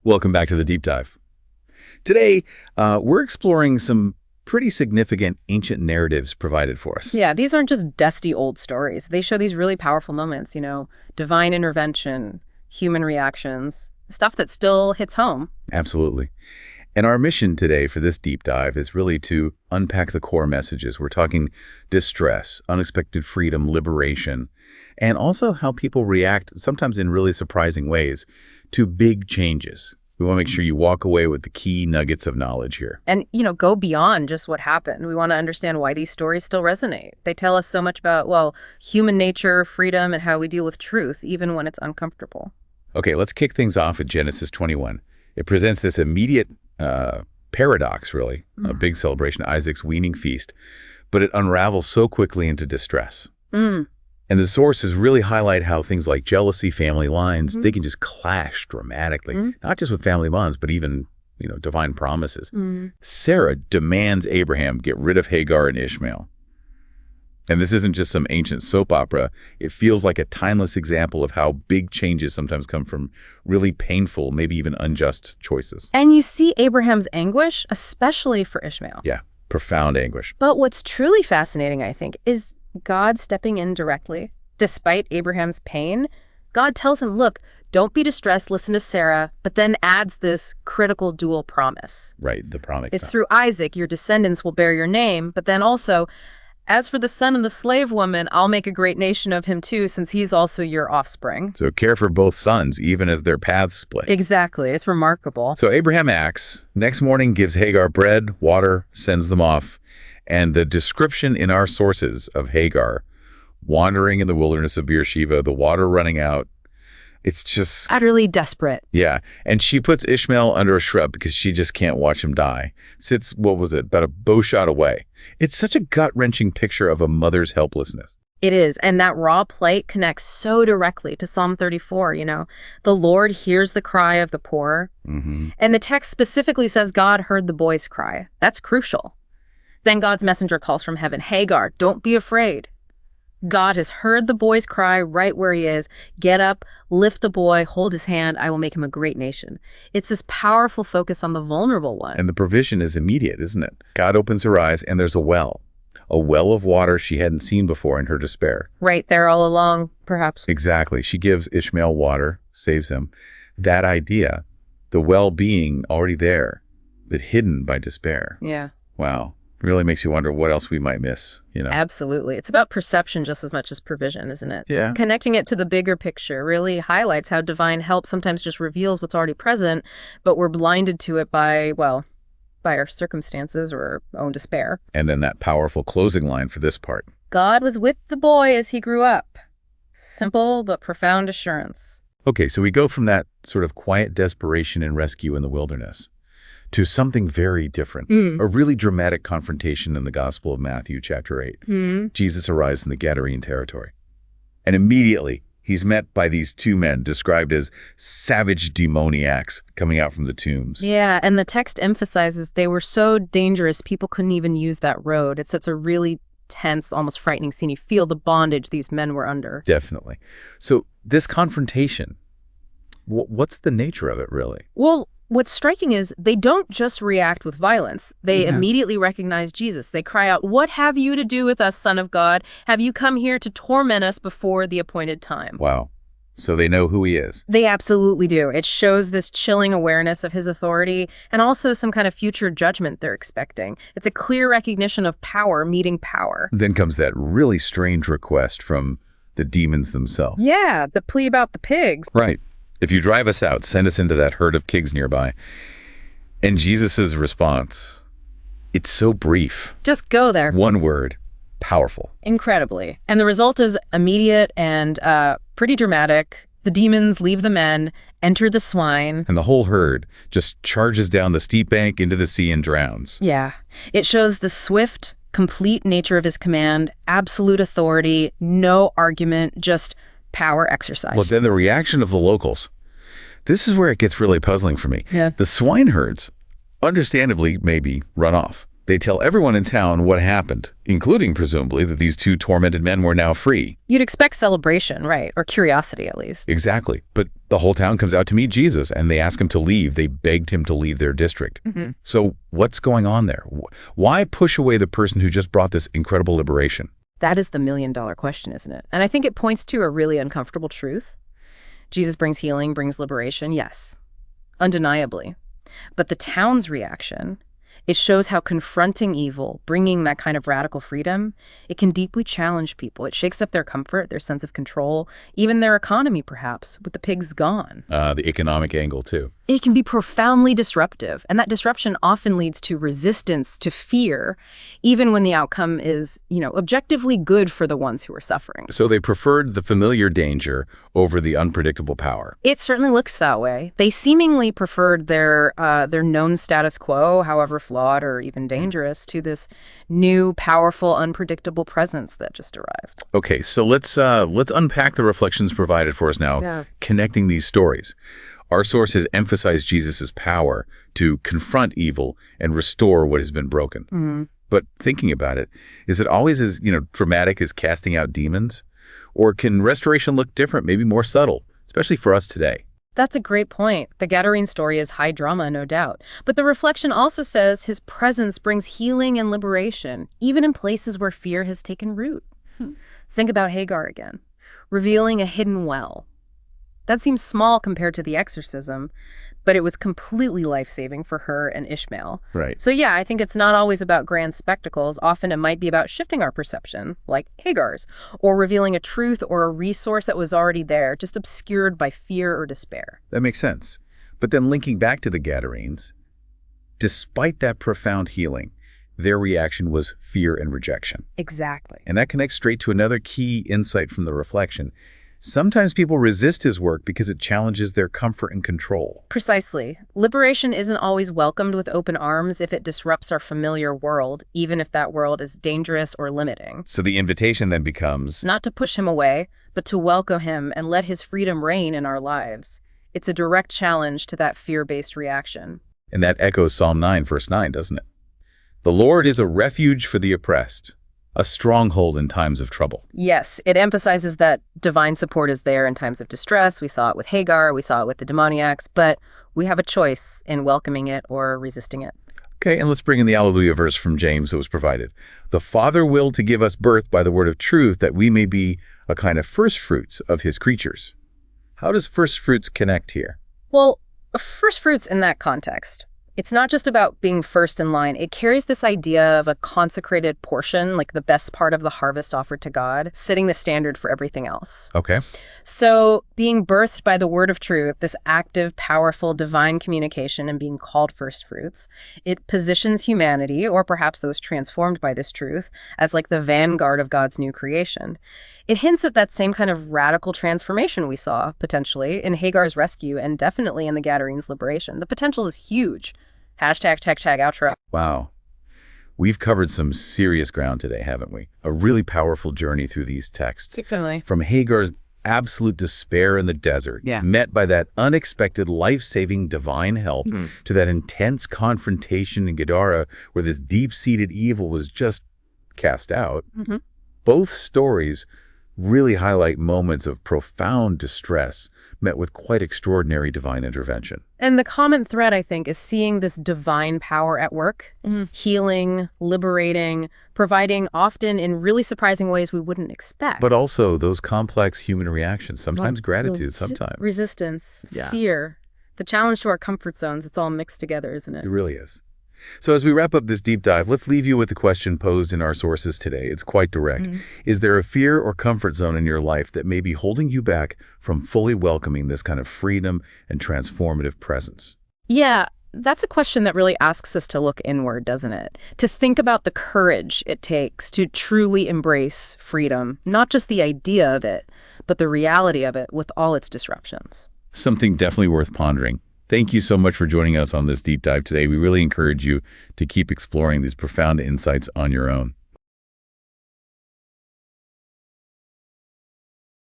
Welcome back to the Deep Dive. Today, we're exploring some pretty significant ancient narratives provided for us. Yeah, these aren't just dusty old stories. They show these really powerful moments, divine intervention, human reactions, stuff that still hits home. Absolutely. And our mission today for this deep dive is really to unpack the core messages. We're talking distress, unexpected freedom, liberation, and also how people react, sometimes in really surprising ways, to big changes. We want to make sure you walk away with the key nuggets of knowledge here. And, go beyond just what happened. We want to understand why these stories still resonate. They tell us so much about, human nature, freedom, and how we deal with truth, even when it's uncomfortable. Okay, let's kick things off at Genesis 21. It presents this immediate paradox, really, a big celebration, Isaac's weaning feast, but it unravels so quickly into distress. And the sources really highlight how things like jealousy, family lines, they can just clash dramatically, not just with family bonds, but even, divine promises. Sarah demands Abraham get rid of Hagar and Ishmael. And this isn't just some ancient soap opera. It feels like a timeless example of how big changes sometimes come from really painful, maybe even unjust choices. And you see Abraham's anguish, especially for Ishmael. Yeah, profound anguish. But what's truly fascinating, I think, is God stepping in directly. Despite Abraham's pain, God tells him, look, don't be distressed, listen to Sarah, but then adds this critical dual promise. Right, the promise. It's through Isaac, your descendants will bear your name, but then also, as for the son and the slave woman, I'll make a great nation of him too, since he's also your offspring. So care for both sons, even as their paths split. Exactly. It's remarkable. So Abraham acts. Next morning gives Hagar bread, water, sends them off. And the description in our sources of Hagar wandering in the wilderness of Beersheba, the water running out, it's just utterly desperate. Yeah. And she puts Ishmael under a shrub because she just can't watch him die. Sits, about a bow shot away. It's such a gut-wrenching picture of a mother's helplessness. It is. And that raw plight connects so directly to Psalm 34, The Lord hears the cry of the poor. And the text specifically says God heard the boy's cry. That's crucial. Then God's messenger calls from heaven, Hagar, don't be afraid. God has heard the boy's cry right where he is. Get up, lift the boy, hold his hand. I will make him a great nation. It's this powerful focus on the vulnerable one. And the provision is immediate, isn't it? God opens her eyes and there's a well of water she hadn't seen before in her despair. Right there all along, perhaps. Exactly. She gives Ishmael water, saves him. That idea, the well being already there, but hidden by despair. Yeah. Wow. Really makes you wonder what else we might miss, Absolutely. It's about perception just as much as provision, isn't it? Yeah. Connecting it to the bigger picture really highlights how divine help sometimes just reveals what's already present, but we're blinded to it by our circumstances or our own despair. And then that powerful closing line for this part. God was with the boy as he grew up. Simple but profound assurance. Okay, so we go from that sort of quiet desperation and rescue in the wilderness to something very different, a really dramatic confrontation in the Gospel of Matthew, chapter 8. Jesus arrives in the Gadarene territory. And immediately, he's met by these two men described as savage demoniacs coming out from the tombs. Yeah, and the text emphasizes they were so dangerous, people couldn't even use that road. It sets a really tense, almost frightening scene. You feel the bondage these men were under. Definitely. So this confrontation, what's the nature of it, really? Well, what's striking is they don't just react with violence. They immediately recognize Jesus. They cry out, "What have you to do with us, Son of God? Have you come here to torment us before the appointed time?" Wow. So they know who he is. They absolutely do. It shows this chilling awareness of his authority and also some kind of future judgment they're expecting. It's a clear recognition of power meeting power. Then comes that really strange request from the demons themselves. Yeah, the plea about the pigs. Right. If you drive us out, send us into that herd of pigs nearby. And Jesus's response, it's so brief. Just go there. One word, powerful. Incredibly. And the result is immediate and pretty dramatic. The demons leave the men, enter the swine. And the whole herd just charges down the steep bank into the sea and drowns. Yeah. It shows the swift, complete nature of his command, absolute authority, no argument, just power exercise. Well, then the reaction of the locals. This is where it gets really puzzling for me. Yeah. The swineherds, understandably, maybe run off. They tell everyone in town what happened, including, presumably, that these two tormented men were now free. You'd expect celebration, right? Or curiosity, at least. Exactly. But the whole town comes out to meet Jesus, and they ask him to leave. They begged him to leave their district. So what's going on there? Why push away the person who just brought this incredible liberation? That is the million-dollar question, isn't it? And I think it points to a really uncomfortable truth. Jesus brings healing, brings liberation, yes, undeniably. But the town's reaction, it shows how confronting evil, bringing that kind of radical freedom, it can deeply challenge people. It shakes up their comfort, their sense of control, even their economy, perhaps, with the pigs gone. The economic angle, too. It can be profoundly disruptive, and that disruption often leads to resistance, to fear, even when the outcome is, objectively good for the ones who are suffering. So they preferred the familiar danger over the unpredictable power. It certainly looks that way. They seemingly preferred their known status quo, however flawed or even dangerous, to this new, powerful, unpredictable presence that just arrived. Okay, so let's unpack the reflections provided for us now, connecting these stories. Our sources emphasize Jesus' power to confront evil and restore what has been broken. But thinking about it, is it always as dramatic as casting out demons? Or can restoration look different, maybe more subtle, especially for us today? That's a great point. The Gadarene story is high drama, no doubt. But the reflection also says his presence brings healing and liberation, even in places where fear has taken root. Think about Hagar again, revealing a hidden well. That seems small compared to the exorcism, but it was completely life-saving for her and Ishmael. Right. So yeah, I think it's not always about grand spectacles. Often it might be about shifting our perception, like Hagar's, or revealing a truth or a resource that was already there, just obscured by fear or despair. That makes sense. But then linking back to the Gadarenes, despite that profound healing, their reaction was fear and rejection. Exactly. And that connects straight to another key insight from the reflection. Sometimes people resist his work because it challenges their comfort and control. Precisely. Liberation isn't always welcomed with open arms if it disrupts our familiar world, even if that world is dangerous or limiting. So the invitation then becomes not to push him away, but to welcome him and let his freedom reign in our lives. It's a direct challenge to that fear-based reaction. And that echoes Psalm 9, verse 9, doesn't it? The Lord is a refuge for the oppressed, a stronghold in times of trouble. Yes, it emphasizes that divine support is there in times of distress. We saw it with Hagar, we saw it with the demoniacs, but we have a choice in welcoming it or resisting it. Okay, and let's bring in the Alleluia verse from James that was provided. The Father willed to give us birth by the word of truth, that we may be a kind of first fruits of his creatures. How does first fruits connect here? Well, first fruits in that context, it's not just about being first in line. It carries this idea of a consecrated portion, like the best part of the harvest offered to God, setting the standard for everything else. Okay. So being birthed by the word of truth, this active, powerful, divine communication and being called first fruits, it positions humanity, or perhaps those transformed by this truth, as like the vanguard of God's new creation. It hints at that same kind of radical transformation we saw, potentially, in Hagar's rescue and definitely in the Gadarenes' liberation. The potential is huge. Hashtag outro. Wow. We've covered some serious ground today, haven't we? A really powerful journey through these texts. Definitely. From Hagar's absolute despair in the desert, met by that unexpected life-saving divine help, to that intense confrontation in Gadara where this deep-seated evil was just cast out. Both stories really highlight moments of profound distress met with quite extraordinary divine intervention. And the common thread, I think, is seeing this divine power at work, healing, liberating, providing often in really surprising ways we wouldn't expect. But also those complex human reactions, sometimes gratitude, sometimes resistance, fear, the challenge to our comfort zones. It's all mixed together, isn't it? It really is. So as we wrap up this deep dive, let's leave you with the question posed in our sources today. It's quite direct. Is there a fear or comfort zone in your life that may be holding you back from fully welcoming this kind of freedom and transformative presence? Yeah, that's a question that really asks us to look inward, doesn't it? To think about the courage it takes to truly embrace freedom, not just the idea of it, but the reality of it with all its disruptions. Something definitely worth pondering. Thank you so much for joining us on this deep dive today. We really encourage you to keep exploring these profound insights on your own.